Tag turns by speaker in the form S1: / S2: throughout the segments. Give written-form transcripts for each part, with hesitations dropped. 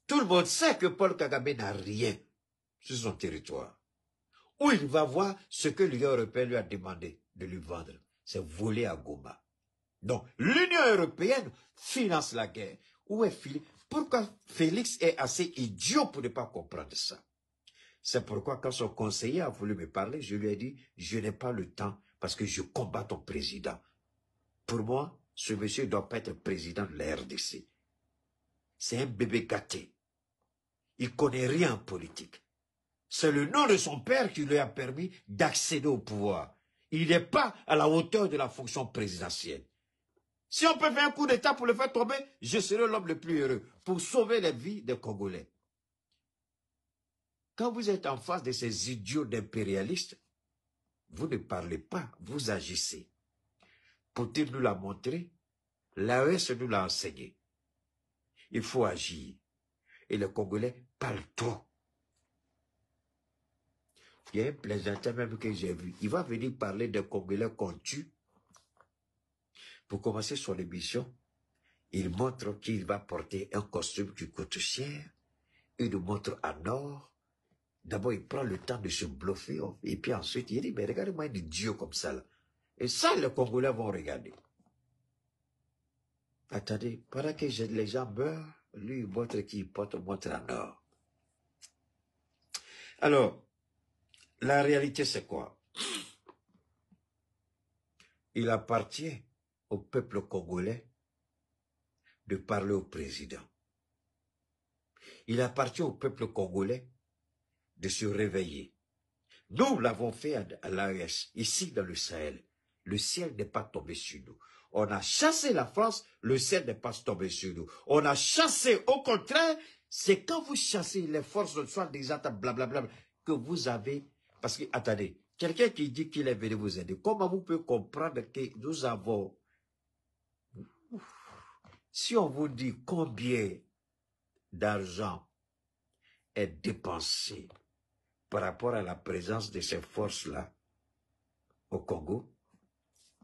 S1: Tout le monde sait que Paul Kagame n'a rien sur son territoire. Où il va voir ce que l'Union européenne lui a demandé de lui vendre. C'est voler à Goma. Donc, l'Union européenne finance la guerre. Où est Félix? Pourquoi Félix est assez idiot pour ne pas comprendre ça? C'est pourquoi quand son conseiller a voulu me parler, je lui ai dit, je n'ai pas le temps parce que je combats ton président. Pour moi, ce monsieur ne doit pas être président de la RDC. C'est un bébé gâté. Il connaît rien en politique. C'est le nom de son père qui lui a permis d'accéder au pouvoir. Il n'est pas à la hauteur de la fonction présidentielle. Si on peut faire un coup d'État pour le faire tomber, je serai l'homme le plus heureux pour sauver les vies des Congolais. Quand vous êtes en face de ces idiots d'impérialistes, vous ne parlez pas, vous agissez. Poutine nous l'a montré, l'AES nous l'a enseigné. Il faut agir. Et les Congolais parlent trop. Il y a un plaisantin même que j'ai vu. Il va venir parler des Congolais qu'on tue. Pour commencer son émission, il montre qu'il va porter un costume qui coûte cher, une montre en or. D'abord, il prend le temps de se bluffer, et puis ensuite, il dit, mais regardez-moi un idiot comme ça, là. Et ça, les Congolais vont regarder. Attendez, pendant que les gens meurent, lui, il montre qu'il porte une montre en or. Alors, la réalité, c'est quoi? Il appartient au peuple congolais de parler au président. Il appartient au peuple congolais de se réveiller. Nous l'avons fait à l'AES, ici dans le Sahel. Le ciel n'est pas tombé sur nous. On a chassé la France, le ciel n'est pas tombé sur nous. On a chassé, au contraire, c'est quand vous chassez les forces de soins des attaques, blablabla, que vous avez... Parce que, attendez, quelqu'un qui dit qu'il est venu vous aider, comment vous pouvez comprendre que nous avons... Si on vous dit combien d'argent est dépensé par rapport à la présence de ces forces-là au Congo,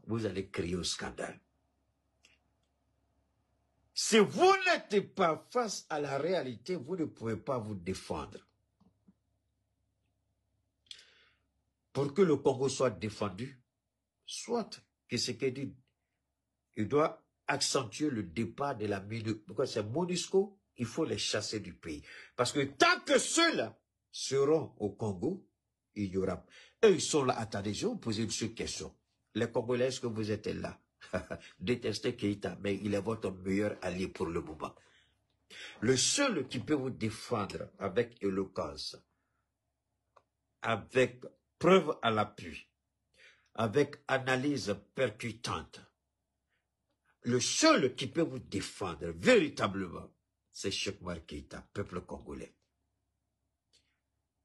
S1: vous allez crier au scandale. Si vous n'êtes pas face à la réalité, vous ne pouvez pas vous défendre. Pour que le Congo soit défendu, soit que ce qu'il dit, il doit accentuer le départ de la MONUSCO. Pourquoi c'est MONUSCO? Il faut les chasser du pays. Parce que tant que ceux-là seront au Congo, il y aura... Eux, ils sont là. Attendez, je vais vous poser une seule question. Les Congolais, est-ce que vous êtes là? Détestez Keïta, mais il est votre meilleur allié pour le moment. Le seul qui peut vous défendre avec éloquence, avec preuve à l'appui, avec analyse percutante, le seul qui peut vous défendre véritablement, c'est Cheikh Oumar Keïta, peuple congolais.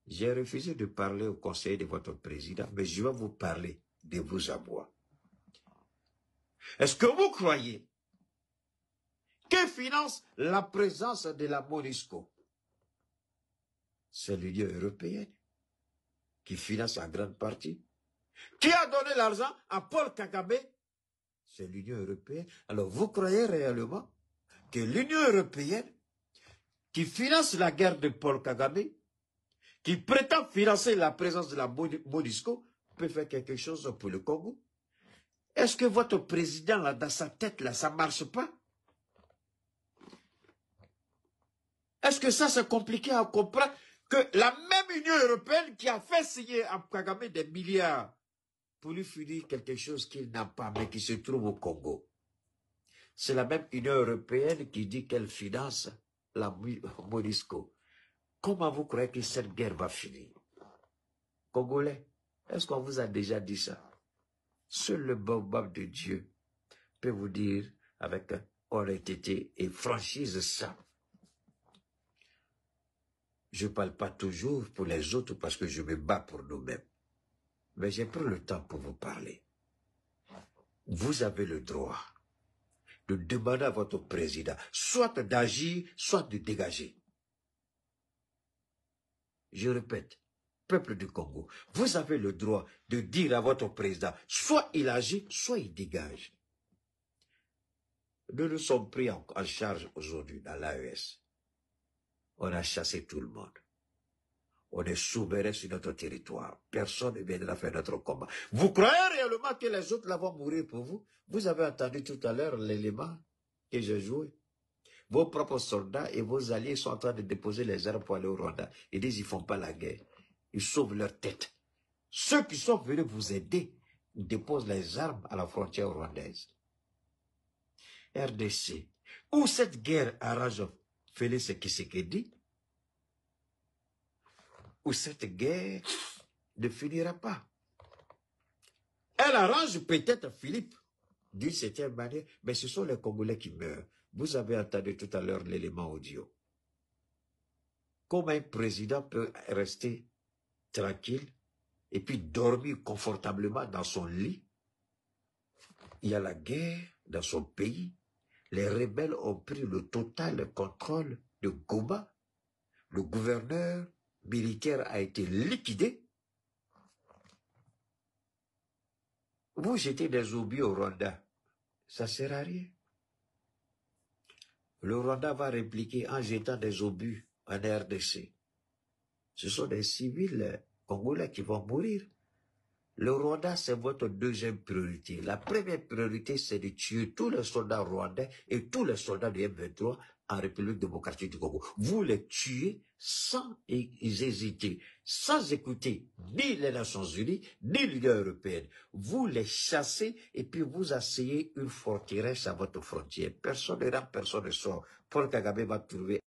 S1: J'ai refusé de parler au conseil de votre président, mais je vais vous parler de vous à moi. Est-ce que vous croyez que finance la présence de la MONUSCO? C'est l'Union européenne qui finance en grande partie. Qui a donné l'argent à Paul Kagame? C'est l'Union européenne. Alors vous croyez réellement que l'Union européenne qui finance la guerre de Paul Kagame, qui prétend financer la présence de la MONUSCO, peut faire quelque chose pour le Congo? Est-ce que votre président, là, dans sa tête, là, ça marche pas? Est-ce que ça, c'est compliqué à comprendre que la même Union européenne qui a fait signer à Kagame des milliards pour lui finir quelque chose qu'il n'a pas, mais qui se trouve au Congo. C'est la même Union européenne qui dit qu'elle finance la MONUSCO. Comment vous croyez que cette guerre va finir? Congolais, est-ce qu'on vous a déjà dit ça? Seul le baobab de Dieu peut vous dire avec honnêteté et franchise ça. Je ne parle pas toujours pour les autres parce que je me bats pour nous-mêmes. Mais j'ai pris le temps pour vous parler. Vous avez le droit de demander à votre président soit d'agir, soit de dégager. Je répète, peuple du Congo, vous avez le droit de dire à votre président, soit il agit, soit il dégage. Nous nous sommes pris en charge aujourd'hui dans l'AES. On a chassé tout le monde. On est souverain sur notre territoire. Personne ne viendra faire notre combat. Vous croyez réellement que les autres là vont mourir pour vous? Vous avez entendu tout à l'heure l'élément que j'ai joué. Vos propres soldats et vos alliés sont en train de déposer les armes pour aller au Rwanda. Ils disent qu'ils ne font pas la guerre. Ils sauvent leur tête. Ceux qui sont venus vous aider déposent les armes à la frontière rwandaise. RDC. Où cette guerre arrange Félix Tshisekedi, où cette guerre ne finira pas. Elle arrange peut-être Philippe d'une certaine manière, mais ce sont les Congolais qui meurent. Vous avez entendu tout à l'heure l'élément audio. Comment un président peut rester tranquille et puis dormir confortablement dans son lit? Il y a la guerre dans son pays. Les rebelles ont pris le total contrôle de Goma. Le gouverneur militaire a été liquidé. Vous jetez des obus au Rwanda, ça ne sert à rien. Le Rwanda va répliquer en jetant des obus en RDC. Ce sont des civils congolais qui vont mourir. Le Rwanda, c'est votre deuxième priorité. La première priorité, c'est de tuer tous les soldats rwandais et tous les soldats du M23 en République démocratique du Congo. Vous les tuez sans hésiter, sans écouter ni les Nations Unies, ni l'Union européenne. Vous les chassez et puis vous asseyez une forteresse à votre frontière. Personne ne rentre, personne ne sort. Paul Kagame va trouver